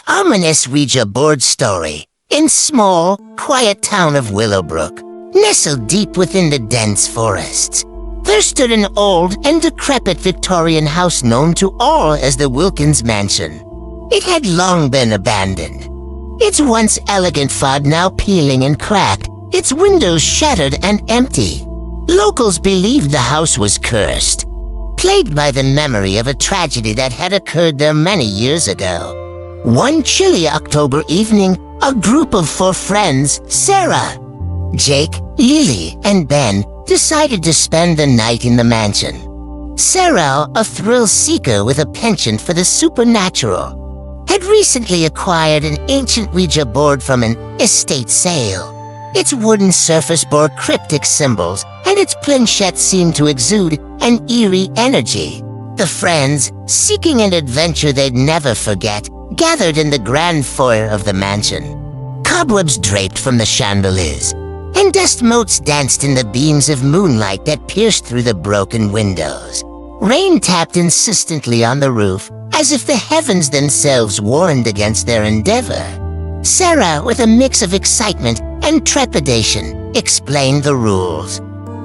ominous Ouija board story in small, quiet town of Willowbrook, nestled deep within the dense forests. There stood an old and decrepit Victorian house known to all as the Wilkins Mansion. It had long been abandoned. Its once elegant facade now peeling and cracked, its windows shattered and empty. Locals believed the house was cursed, plagued by the memory of a tragedy that had occurred there many years ago. One chilly October evening, a group of 4 friends, Sarah, Jake, Lily, and Ben, decided to spend the night in the mansion. Sarah, a thrill-seeker with a penchant for the supernatural, had recently acquired an ancient Ouija board from an estate sale. Its wooden surface bore cryptic symbols, and its planchette seemed to exude an eerie energy. The friends, seeking an adventure they'd never forget, gathered in the grand foyer of the mansion. Cobwebs draped from the chandeliers, and dust motes danced in the beams of moonlight that pierced through the broken windows. Rain tapped insistently on the roof, as if the heavens themselves warned against their endeavor. Sarah, with a mix of excitement and trepidation, explained the rules.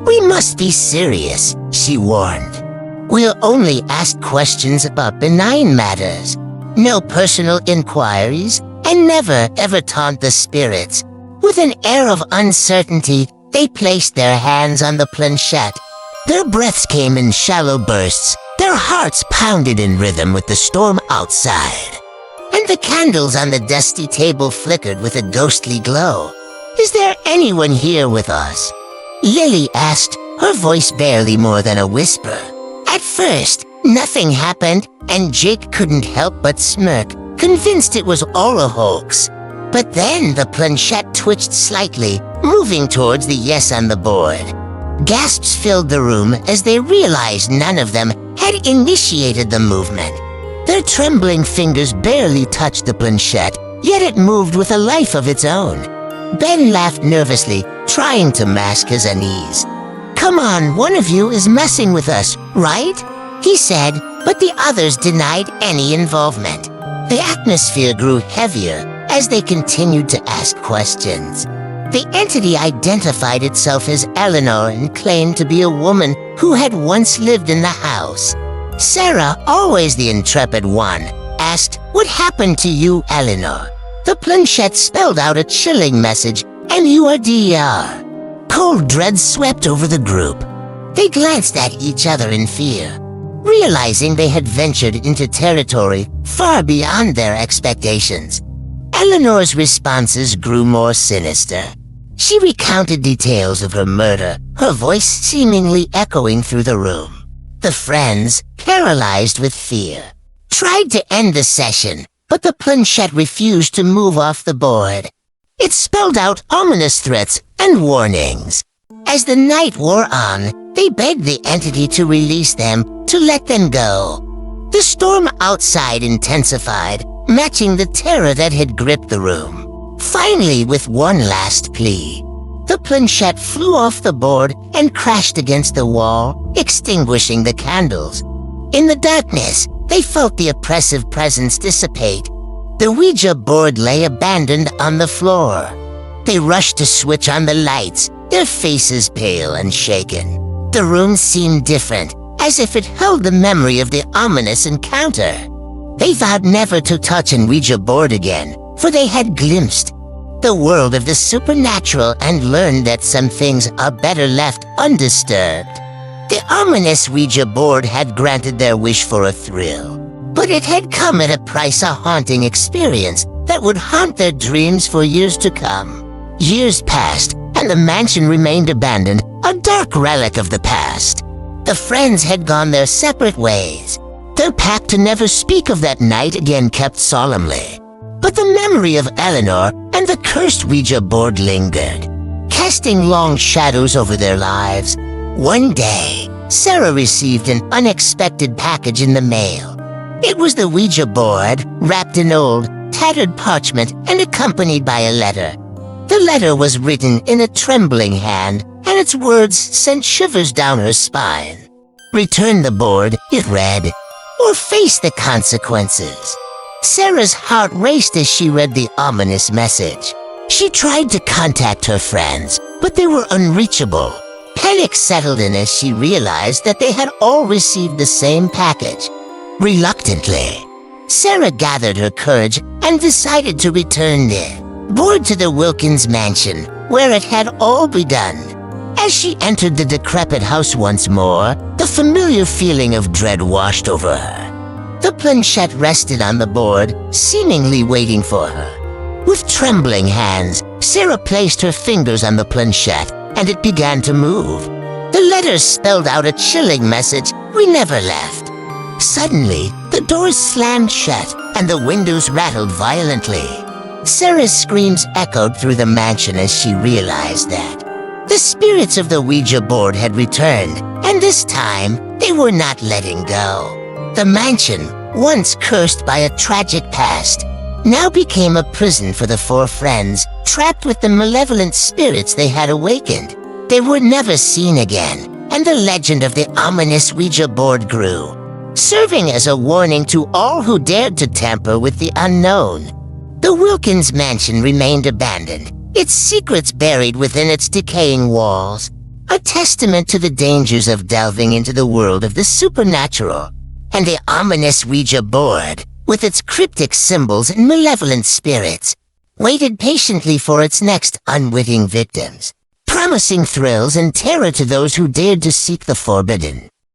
"We must be serious," she warned. "We'll only ask questions about benign matters. No personal inquiries, and never ever taunt the spirits." With an air of uncertainty, they placed their hands on the planchette. Their breaths came in shallow bursts. Their hearts pounded in rhythm with the storm outside. And the candles on the dusty table flickered with a ghostly glow. "Is there anyone here with us?" Lily asked, her voice barely more than a whisper. At first, nothing happened, and Jake couldn't help but smirk, convinced it was all a hoax. But then the planchette twitched slightly, moving towards the yes on the board. Gasps filled the room as they realized none of them had initiated the movement. Their trembling fingers barely touched the planchette, yet it moved with a life of its own. Ben laughed nervously, trying to mask his unease. "Come on, one of you is messing with us, right?" he said, but the others denied any involvement. The atmosphere grew heavier as they continued to ask questions. The entity identified itself as Eleanor and claimed to be a woman who had once lived in the house. Sarah, always the intrepid one, asked, "What happened to you, Eleanor?" The planchette spelled out a chilling message, "MURDER." Cold dread swept over the group. They glanced at each other in fear, realizing they had ventured into territory far beyond their expectations. Eleanor's responses grew more sinister. She recounted details of her murder, her voice seemingly echoing through the room. The friends, paralyzed with fear, tried to end the session, but the planchette refused to move off the board. It spelled out ominous threats and warnings. As the night wore on, they begged the entity to release them, to let them go. The storm outside intensified, matching the terror that had gripped the room. Finally, with one last plea, the planchette flew off the board and crashed against the wall, extinguishing the candles. In the darkness, they felt the oppressive presence dissipate. The Ouija board lay abandoned on the floor. They rushed to switch on the lights, their faces pale and shaken. The room seemed different, as if it held the memory of the ominous encounter. They vowed never to touch an Ouija board again, for they had glimpsed the world of the supernatural and learned that some things are better left undisturbed. The ominous Ouija board had granted their wish for a thrill, but it had come at a price, a haunting experience that would haunt their dreams for years to come. Years passed, and the mansion remained abandoned, a dark relic of the past. The friends had gone their separate ways, their pact to never speak of that night again kept solemnly. But the memory of Eleanor and the cursed Ouija board lingered, casting long shadows over their lives. One day, Sarah received an unexpected package in the mail. It was the Ouija board, wrapped in old, tattered parchment and accompanied by a letter. The letter was written in a trembling hand, and its words sent shivers down her spine. "Return the board," it read, "or face the consequences." Sarah's heart raced as she read the ominous message. She tried to contact her friends, but they were unreachable. Panic settled in as she realized that they had all received the same package. Reluctantly, Sarah gathered her courage and decided to return there, bored to the Wilkins mansion, where it had all begun. As she entered the decrepit house once more, the familiar feeling of dread washed over her. The planchette rested on the board, seemingly waiting for her. With trembling hands, Sarah placed her fingers on the planchette, and it began to move. The letters spelled out a chilling message: "We never left." Suddenly, the doors slammed shut, and the windows rattled violently. Sarah's screams echoed through the mansion as she realized that the spirits of the Ouija board had returned, and this time, they were not letting go. The mansion, once cursed by a tragic past, now became a prison for the four friends, trapped with the malevolent spirits they had awakened. They were never seen again, and the legend of the ominous Ouija board grew, serving as a warning to all who dared to tamper with the unknown. The Wilkins mansion remained abandoned, its secrets buried within its decaying walls, a testament to the dangers of delving into the world of the supernatural. And the ominous Ouija board, with its cryptic symbols and malevolent spirits, waited patiently for its next unwitting victims, promising thrills and terror to those who dared to seek the forbidden.